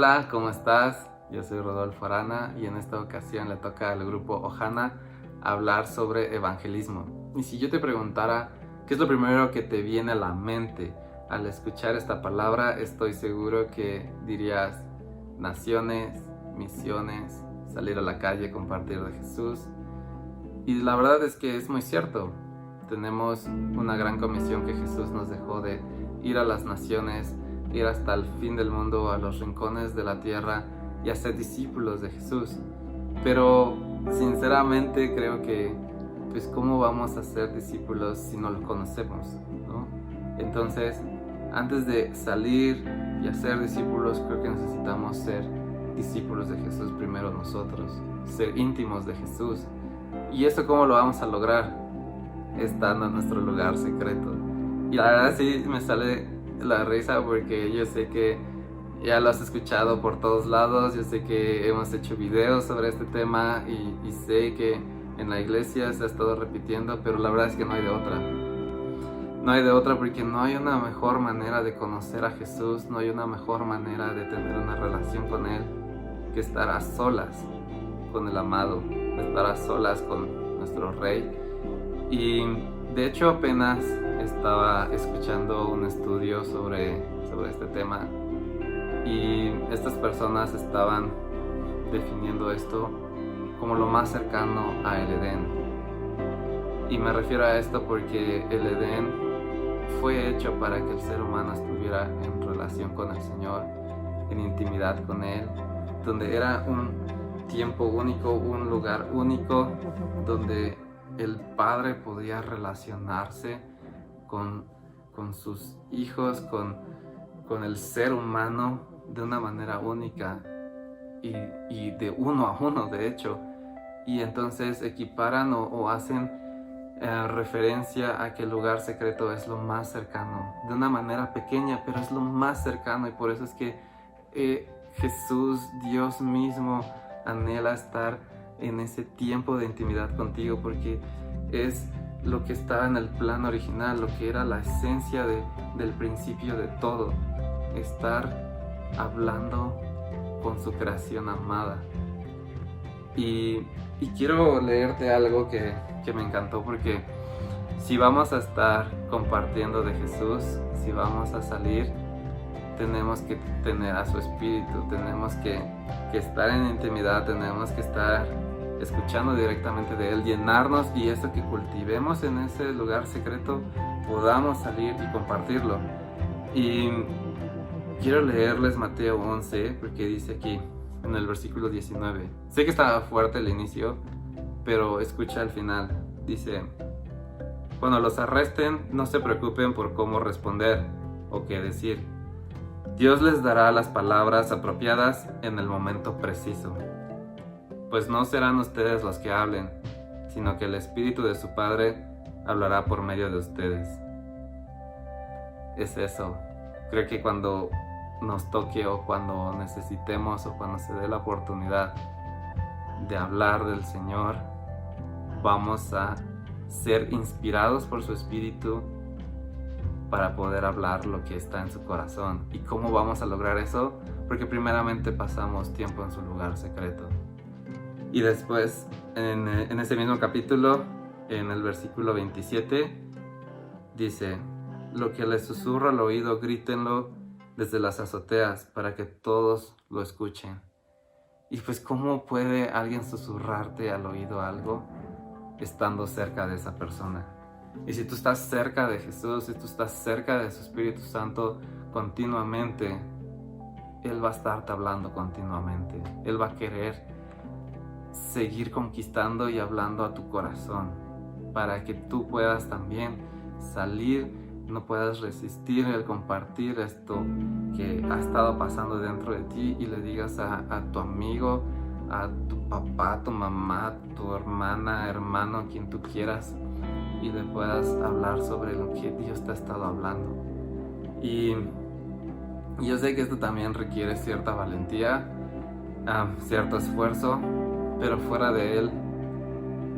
Hola, ¿cómo estás? Yo soy Rodolfo Arana y en esta ocasión le toca al grupo Ohana hablar sobre evangelismo. Y si yo te preguntara qué es lo primero que te viene a la mente al escuchar esta palabra, estoy seguro que dirías naciones, misiones, salir a la calle, compartir de Jesús. Y la verdad es que es muy cierto. Tenemos una gran comisión que Jesús nos dejó de ir a las naciones, ir hasta el fin del mundo, a los rincones de la tierra y hacer discípulos de Jesús. Pero sinceramente creo que, pues, ¿cómo vamos a ser discípulos si no lo conocemos, ¿no? Entonces, antes de salir y hacer discípulos, creo que necesitamos ser discípulos de Jesús primero nosotros, ser íntimos de Jesús. ¿Y eso cómo lo vamos a lograr? Estando en nuestro lugar secreto. Y la verdad sí me sale la risa porque yo sé que ya lo has escuchado por todos lados, yo sé que hemos hecho videos sobre este tema y sé que en la iglesia se ha estado repitiendo, pero la verdad es que no hay de otra. No hay de otra porque no hay una mejor manera de conocer a Jesús, no hay una mejor manera de tener una relación con Él que estar a solas con el amado, estar a solas con nuestro Rey. Y de hecho apenas estaba escuchando un estudio sobre este tema y estas personas estaban definiendo esto como lo más cercano a el Edén. Y me refiero a esto porque el Edén fue hecho para que el ser humano estuviera en relación con el Señor, en intimidad con Él, donde era un tiempo único, un lugar único, donde el Padre podía relacionarse con sus hijos, con el ser humano de una manera única y de uno a uno, de hecho. Y entonces equiparan o hacen referencia a que el lugar secreto es lo más cercano, de una manera pequeña, pero es lo más cercano. Y por eso es que Jesús, Dios mismo, anhela estar en ese tiempo de intimidad contigo, porque es lo que estaba en el plan original, lo que era la esencia del principio de todo, estar hablando con su creación amada. Y quiero leerte algo que me encantó, porque si vamos a estar compartiendo de Jesús, si vamos a salir, tenemos que tener a su espíritu, tenemos que estar en intimidad, tenemos que estar escuchando directamente de Él, llenarnos, y eso que cultivemos en ese lugar secreto podamos salir y compartirlo. Y quiero leerles Mateo 11 porque dice aquí en el versículo 19, sé que está fuerte el inicio, pero escucha al final. Dice: cuando los arresten, no se preocupen por cómo responder o qué decir. Dios les dará las palabras apropiadas en el momento preciso. Pues no serán ustedes los que hablen, sino que el Espíritu de su Padre hablará por medio de ustedes. Es eso. Creo que cuando nos toque, o cuando necesitemos, o cuando se dé la oportunidad de hablar del Señor, vamos a ser inspirados por su Espíritu para poder hablar lo que está en su corazón. ¿Y cómo vamos a lograr eso? Porque primeramente pasamos tiempo en su lugar secreto. Y después, en ese mismo capítulo, en el versículo 27, dice: lo que les susurra al oído, grítenlo desde las azoteas para que todos lo escuchen. Y pues, ¿cómo puede alguien susurrarte al oído algo estando cerca de esa persona? Y si tú estás cerca de Jesús, si tú estás cerca de su Espíritu Santo continuamente, Él va a estarte hablando continuamente. Él va a querer seguir conquistando y hablando a tu corazón, para que tú puedas también salir, no puedas resistir el compartir esto que ha estado pasando dentro de ti, y le digas a tu amigo, a tu papá, tu mamá, tu hermana, hermano, quien tú quieras, y le puedas hablar sobre lo que Dios te ha estado hablando. Y yo sé que esto también requiere cierta valentía, cierto esfuerzo, pero fuera de Él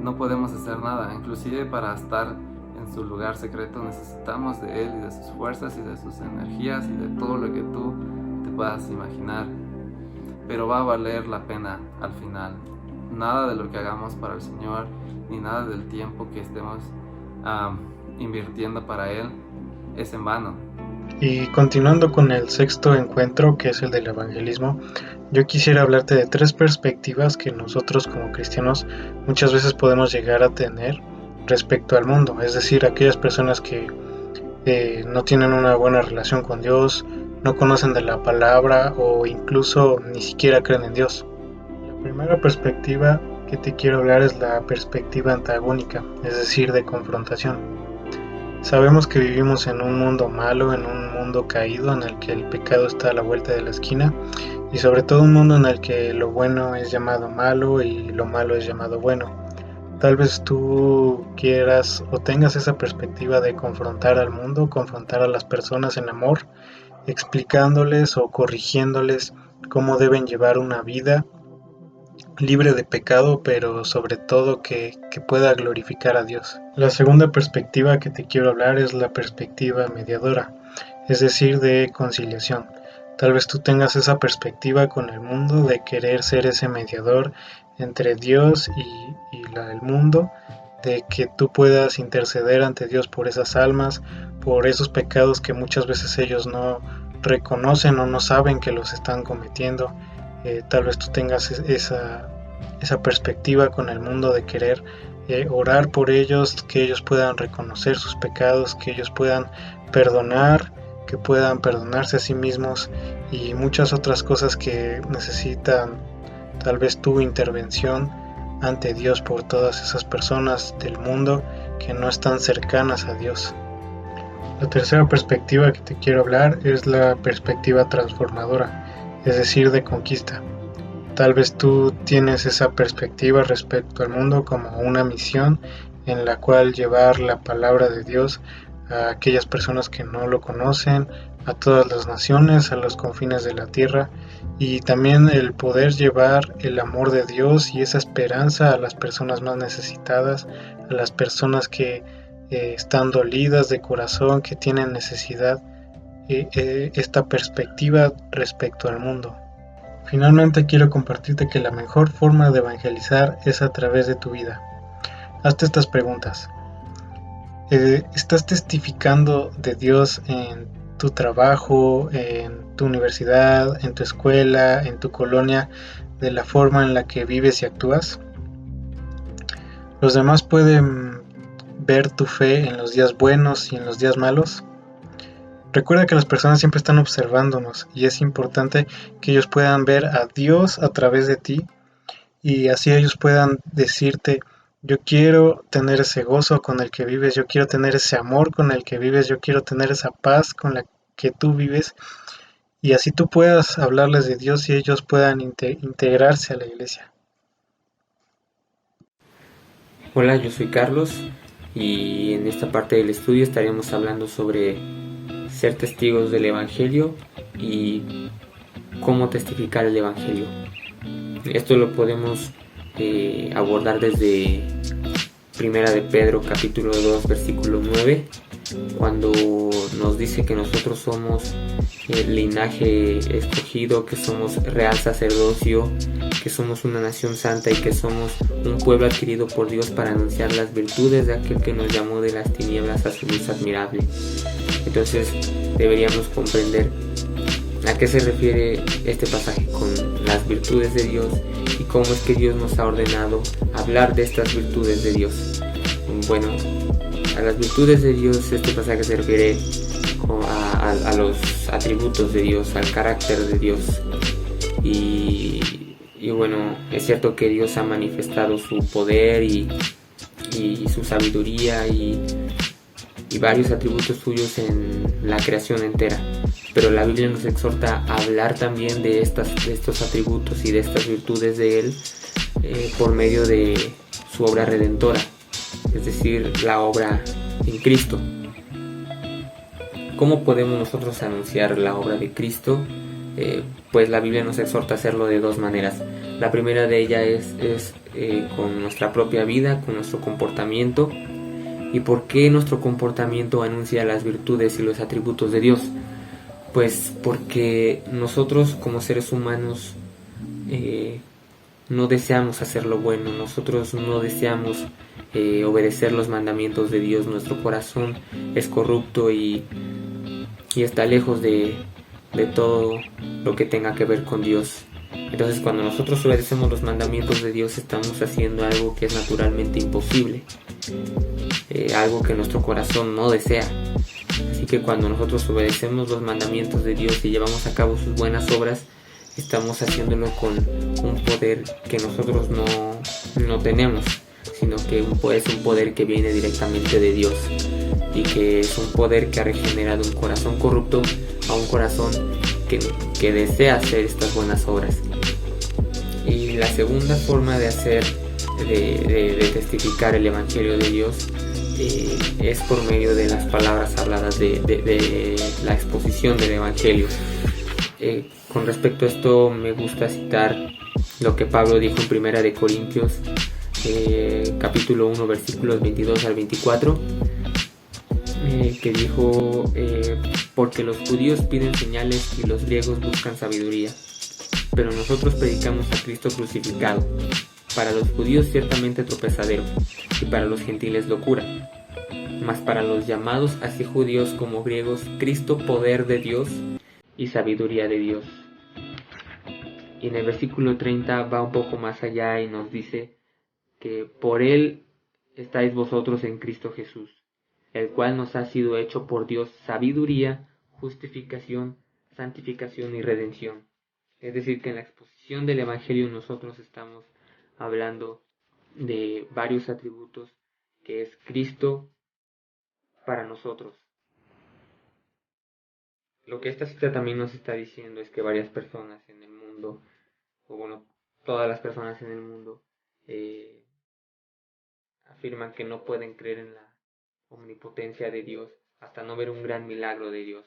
no podemos hacer nada. Inclusive para estar en su lugar secreto necesitamos de Él y de sus fuerzas y de sus energías y de todo lo que tú te puedas imaginar. pero va a valer la pena al final. Nada de lo que hagamos para el Señor, ni nada del tiempo que estemos invirtiendo para Él, es en vano. Y continuando con el sexto encuentro, que es el del evangelismo, yo quisiera hablarte de 3 perspectivas que nosotros como cristianos muchas veces podemos llegar a tener respecto al mundo, es decir, aquellas personas que no tienen una buena relación con Dios, no conocen de la palabra o incluso ni siquiera creen en Dios. La primera perspectiva que te quiero hablar es la perspectiva antagónica, es decir, de confrontación. Sabemos que vivimos en un mundo malo, en un mundo caído, en el que el pecado está a la vuelta de la esquina, y sobre todo un mundo en el que lo bueno es llamado malo y lo malo es llamado bueno. Tal vez tú quieras o tengas esa perspectiva de confrontar al mundo, confrontar a las personas en amor, explicándoles o corrigiéndoles cómo deben llevar una vida libre de pecado, pero sobre todo que pueda glorificar a Dios. La segunda perspectiva que te quiero hablar es la perspectiva mediadora, es decir, de conciliación. Tal vez tú tengas esa perspectiva con el mundo de querer ser ese mediador entre Dios y el mundo, de que tú puedas interceder ante Dios por esas almas, por esos pecados que muchas veces ellos no reconocen o no saben que los están cometiendo. Tal vez tú tengas esa perspectiva con el mundo de querer orar por ellos, que ellos puedan reconocer sus pecados, que ellos puedan perdonar, que puedan perdonarse a sí mismos y muchas otras cosas que necesitan tal vez tu intervención ante Dios por todas esas personas del mundo que no están cercanas a Dios. La tercera perspectiva que te quiero hablar es la perspectiva transformadora, es decir, de conquista. Tal vez tú tienes esa perspectiva respecto al mundo como una misión en la cual llevar la palabra de Dios a aquellas personas que no lo conocen, a todas las naciones, a los confines de la tierra, y también el poder llevar el amor de Dios y esa esperanza a las personas más necesitadas, a las personas que están dolidas de corazón, que tienen necesidad, esta perspectiva respecto al mundo. Finalmente quiero compartirte que la mejor forma de evangelizar es a través de tu vida. Hazte estas preguntas. ¿Estás testificando de Dios en tu trabajo, en tu universidad, en tu escuela, en tu colonia, de la forma en la que vives y actúas? ¿Los demás pueden ver tu fe en los días buenos y en los días malos? Recuerda que las personas siempre están observándonos y es importante que ellos puedan ver a Dios a través de ti y así ellos puedan decirte: yo quiero tener ese gozo con el que vives, yo quiero tener ese amor con el que vives, yo quiero tener esa paz con la que tú vives, y así tú puedas hablarles de Dios y ellos puedan integrarse a la iglesia. Hola, yo soy Carlos y en esta parte del estudio estaremos hablando sobre ser testigos del Evangelio y cómo testificar el Evangelio. Esto lo podemos abordar desde Primera de Pedro capítulo 2 versículo 9, cuando nos dice que nosotros somos el linaje escogido, que somos real sacerdocio, que somos una nación santa y que somos un pueblo adquirido por Dios para anunciar las virtudes de aquel que nos llamó de las tinieblas a su luz admirable. Entonces deberíamos comprender a qué se refiere este pasaje con las virtudes de Dios y cómo es que Dios nos ha ordenado hablar de estas virtudes de Dios. Bueno, a las virtudes de Dios este pasaje se refiere a los atributos de Dios, al carácter de Dios. Y bueno, es cierto que Dios ha manifestado su poder y su sabiduría y varios atributos suyos en la creación entera, pero la Biblia nos exhorta a hablar también de estos atributos y de estas virtudes de Él por medio de su obra redentora, es decir, la obra en Cristo. ¿Cómo podemos nosotros anunciar la obra de Cristo? Pues la Biblia nos exhorta a hacerlo de dos maneras. La primera de ellas es con nuestra propia vida, con nuestro comportamiento. ¿Y por qué nuestro comportamiento anuncia las virtudes y los atributos de Dios? Pues porque nosotros como seres humanos no deseamos hacer lo bueno, nosotros no deseamos obedecer los mandamientos de Dios. Nuestro corazón es corrupto y está lejos de todo lo que tenga que ver con Dios. Entonces, cuando nosotros obedecemos los mandamientos de Dios, estamos haciendo algo que es naturalmente imposible, algo que nuestro corazón no desea. Así que cuando nosotros obedecemos los mandamientos de Dios y llevamos a cabo sus buenas obras, estamos haciéndolo con un poder que nosotros no tenemos, sino que es un poder que viene directamente de Dios, y que es un poder que ha regenerado un corazón corrupto a un corazón que desea hacer estas buenas obras. Y la segunda forma de testificar el Evangelio de Dios es por medio de las palabras habladas, de la exposición del Evangelio. Con respecto a esto, me gusta citar lo que Pablo dijo en Primera de Corintios, capítulo 1, versículos 22 al 24, que dijo, porque los judíos piden señales y los griegos buscan sabiduría, pero nosotros predicamos a Cristo crucificado, para los judíos ciertamente tropezadero, y para los gentiles locura, mas para los llamados, así judíos como griegos, Cristo poder de Dios y sabiduría de Dios. Y en el versículo 30 va un poco más allá y nos dice que por Él estáis vosotros en Cristo Jesús, el cual nos ha sido hecho por Dios sabiduría, justificación, santificación y redención. Es decir, que en la exposición del Evangelio nosotros estamos hablando de varios atributos que es Cristo para nosotros. Lo que esta cita también nos está diciendo es que varias personas en el mundo, o bueno, todas las personas en el mundo, afirman que no pueden creer en la omnipotencia de Dios hasta no ver un gran milagro de Dios,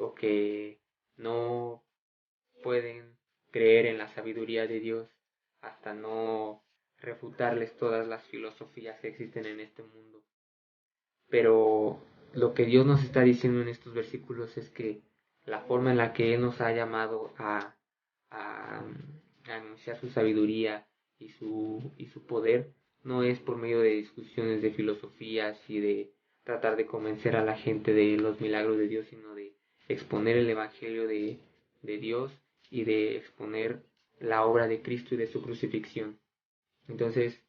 o que no pueden creer en la sabiduría de Dios hasta no refutarles todas las filosofías que existen en este mundo. Pero lo que Dios nos está diciendo en estos versículos es que la forma en la que Él nos ha llamado a anunciar su sabiduría y su poder no es por medio de discusiones de filosofías y de tratar de convencer a la gente de los milagros de Dios, sino de exponer el Evangelio de Dios y de exponer la obra de Cristo y de su crucifixión. Entonces,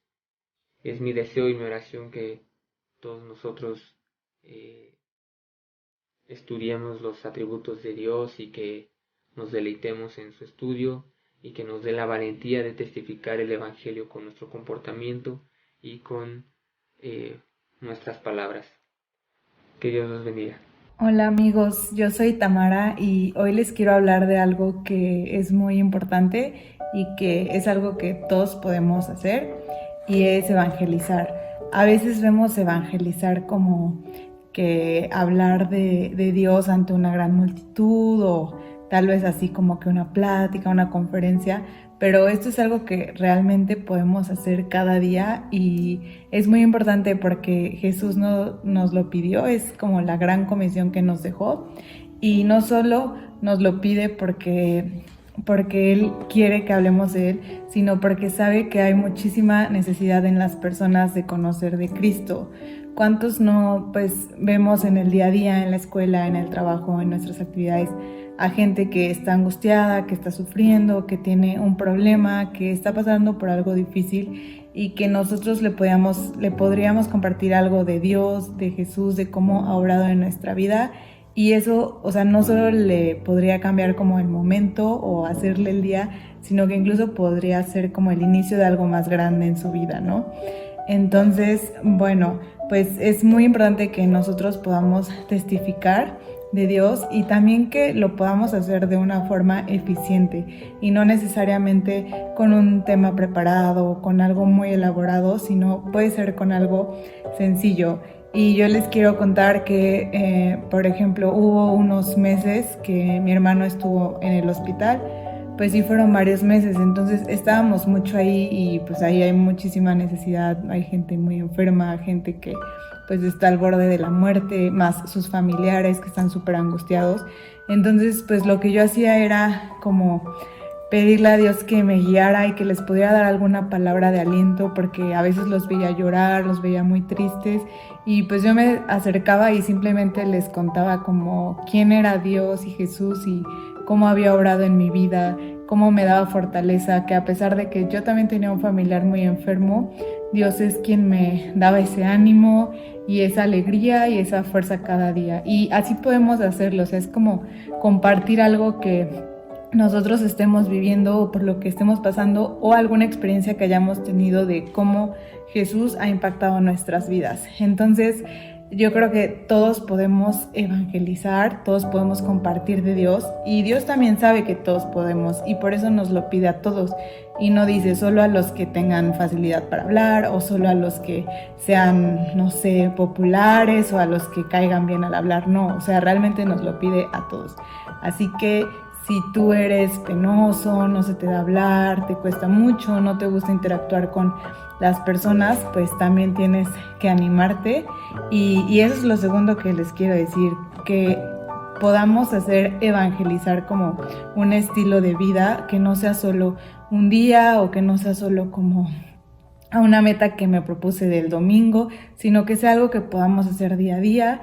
es mi deseo y mi oración que todos nosotros estudiemos los atributos de Dios y que nos deleitemos en su estudio y que nos dé la valentía de testificar el Evangelio con nuestro comportamiento y con nuestras palabras. Que Dios los bendiga. Hola amigos, yo soy Tamara y hoy les quiero hablar de algo que es muy importante y que es algo que todos podemos hacer, y es evangelizar. A veces vemos evangelizar como que hablar de Dios ante una gran multitud, o tal vez así como que una plática, una conferencia, pero esto es algo que realmente podemos hacer cada día y es muy importante porque Jesús nos lo pidió, es como la gran comisión que nos dejó, y no solo nos lo pide porque Él quiere que hablemos de Él, sino porque sabe que hay muchísima necesidad en las personas de conocer de Cristo. ¿Cuántos no vemos en el día a día, en la escuela, en el trabajo, en nuestras actividades, a gente que está angustiada, que está sufriendo, que tiene un problema, que está pasando por algo difícil, y que nosotros le podríamos compartir algo de Dios, de Jesús, de cómo ha obrado en nuestra vida? Y eso, no solo le podría cambiar como el momento o hacerle el día, sino que incluso podría ser como el inicio de algo más grande en su vida, ¿no? Entonces, es muy importante que nosotros podamos testificar de Dios y también que lo podamos hacer de una forma eficiente y no necesariamente con un tema preparado, con algo muy elaborado, sino puede ser con algo sencillo. Y yo les quiero contar que, por ejemplo, hubo unos meses que mi hermano estuvo en el hospital, pues sí fueron varios meses, entonces estábamos mucho ahí y pues ahí hay muchísima necesidad, hay gente muy enferma, gente que pues está al borde de la muerte, más sus familiares que están súper angustiados. Entonces pues lo que yo hacía era como pedirle a Dios que me guiara y que les pudiera dar alguna palabra de aliento, porque a veces los veía llorar, los veía muy tristes, y pues yo me acercaba y simplemente les contaba como quién era Dios y Jesús y cómo había obrado en mi vida, cómo me daba fortaleza, que a pesar de que yo también tenía un familiar muy enfermo, Dios es quien me daba ese ánimo y esa alegría y esa fuerza cada día. Y así podemos hacerlo, o sea, es como compartir algo que nosotros estemos viviendo o por lo que estemos pasando, o alguna experiencia que hayamos tenido de cómo Jesús ha impactado nuestras vidas. Entonces, yo creo que todos podemos evangelizar, todos podemos compartir de Dios, y Dios también sabe que todos podemos, y por eso nos lo pide a todos, y no dice solo a los que tengan facilidad para hablar, o solo a los que sean, no sé, populares, o a los que caigan bien al hablar. No, o sea, realmente nos lo pide a todos. Así que si tú eres penoso, no se te da hablar, te cuesta mucho, no te gusta interactuar con las personas, pues también tienes que animarte. Y eso es lo segundo que les quiero decir, que podamos hacer evangelizar como un estilo de vida, que no sea solo un día o que no sea solo como a una meta que me propuse del domingo, sino que sea algo que podamos hacer día a día,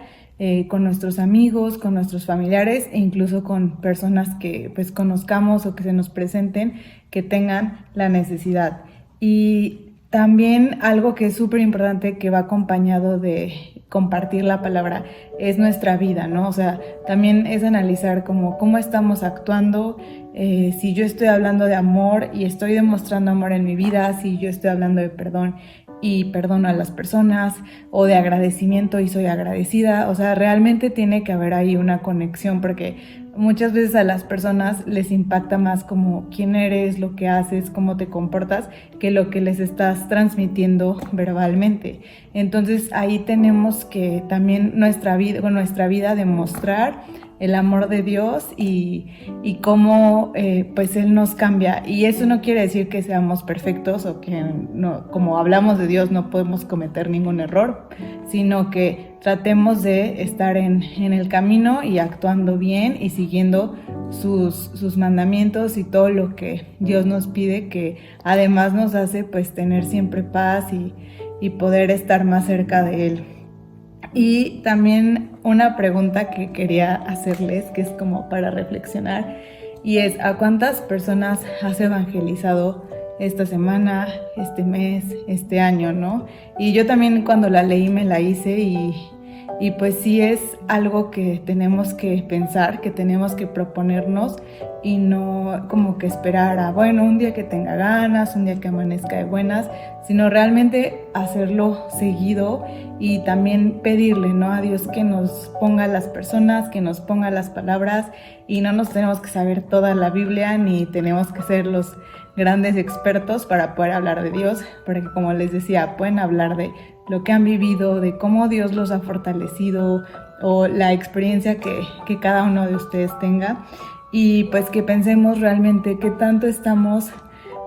con nuestros amigos, con nuestros familiares e incluso con personas que pues conozcamos o que se nos presenten, que tengan la necesidad. Y también algo que es súper importante, que va acompañado de compartir la palabra, es nuestra vida, ¿no? O sea, también es analizar cómo estamos actuando, si yo estoy hablando de amor y estoy demostrando amor en mi vida, si yo estoy hablando de perdón y perdono a las personas, o de agradecimiento y soy agradecida. O sea, realmente tiene que haber ahí una conexión, porque muchas veces a las personas les impacta más como quién eres, lo que haces, cómo te comportas, que lo que les estás transmitiendo verbalmente. Entonces ahí tenemos que también con nuestra vida demostrar el amor de Dios y cómo pues Él nos cambia. Y eso no quiere decir que seamos perfectos o que no, como hablamos de Dios, no podemos cometer ningún error, sino que tratemos de estar en el camino y actuando bien y siguiendo sus mandamientos y todo lo que Dios nos pide, que además nos hace pues tener siempre paz y poder estar más cerca de Él. Y también una pregunta que quería hacerles, que es como para reflexionar, y es: ¿a cuántas personas has evangelizado esta semana, este mes, este año, no? Y yo también cuando la leí me la hice y pues sí es algo que tenemos que pensar, que tenemos que proponernos, y no como que esperar a, bueno, un día que tenga ganas, un día que amanezca de buenas, sino realmente hacerlo seguido y también pedirle, ¿no?, a Dios que nos ponga las personas, que nos ponga las palabras, y no nos tenemos que saber toda la Biblia ni tenemos que ser los grandes expertos para poder hablar de Dios, porque como les decía, pueden hablar de lo que han vivido, de cómo Dios los ha fortalecido, o la experiencia que cada uno de ustedes tenga, y pues que pensemos realmente qué tanto estamos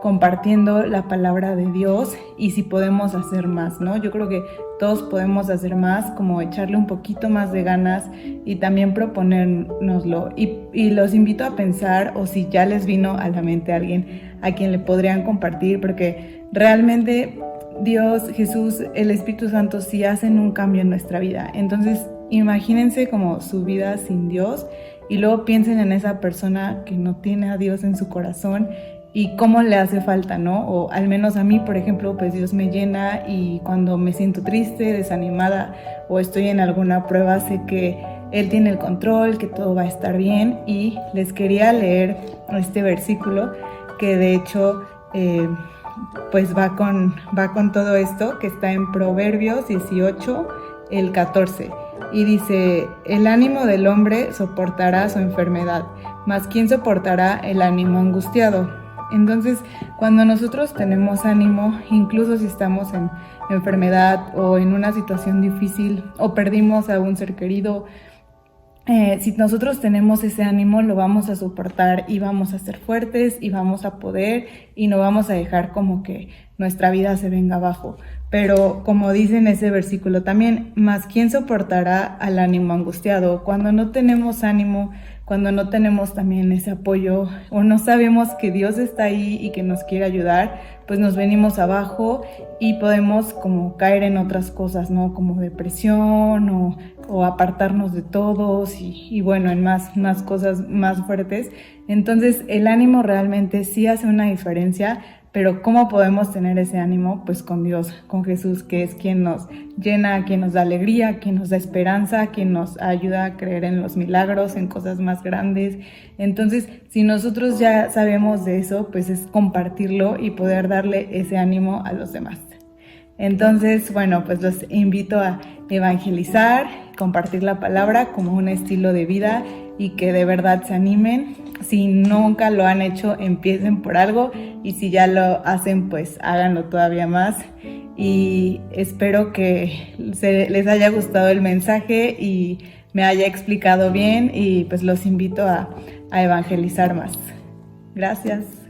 compartiendo la palabra de Dios y si podemos hacer más, ¿no? Yo creo que todos podemos hacer más, como echarle un poquito más de ganas y también proponérnoslo. Y los invito a pensar, o si ya les vino a la mente alguien a quien le podrían compartir, porque realmente Dios, Jesús, el Espíritu Santo sí hacen un cambio en nuestra vida. Entonces imagínense como su vida sin Dios, y luego piensen en esa persona que no tiene a Dios en su corazón y cómo le hace falta, ¿no? O al menos a mí, por ejemplo, pues Dios me llena, y cuando me siento triste, desanimada o estoy en alguna prueba, sé que Él tiene el control, que todo va a estar bien. Y les quería leer este versículo que de hecho pues va con todo esto, que está en Proverbios 18, el 14. Y dice: el ánimo del hombre soportará su enfermedad, mas ¿quién soportará el ánimo angustiado? Entonces, cuando nosotros tenemos ánimo, incluso si estamos en enfermedad o en una situación difícil o perdimos a un ser querido, si nosotros tenemos ese ánimo, lo vamos a soportar y vamos a ser fuertes y vamos a poder, y no vamos a dejar como que nuestra vida se venga abajo. Pero como dice en ese versículo también, más ¿quién soportará al ánimo angustiado? Cuando no tenemos ánimo, cuando no tenemos también ese apoyo o no sabemos que Dios está ahí y que nos quiere ayudar, pues nos venimos abajo y podemos como caer en otras cosas, ¿no? Como depresión o apartarnos de todos y bueno, en más cosas más fuertes. Entonces el ánimo realmente sí hace una diferencia, pero ¿cómo podemos tener ese ánimo? Pues con Dios, con Jesús, que es quien nos llena, quien nos da alegría, quien nos da esperanza, quien nos ayuda a creer en los milagros, en cosas más grandes. Entonces, si nosotros ya sabemos de eso, pues es compartirlo y poder darle ese ánimo a los demás. Entonces, bueno, pues los invito a evangelizar, compartir la palabra como un estilo de vida y que de verdad se animen. Si nunca lo han hecho, empiecen por algo y si ya lo hacen, pues háganlo todavía más. Y espero que les haya gustado el mensaje y me haya explicado bien y pues los invito a evangelizar más. Gracias.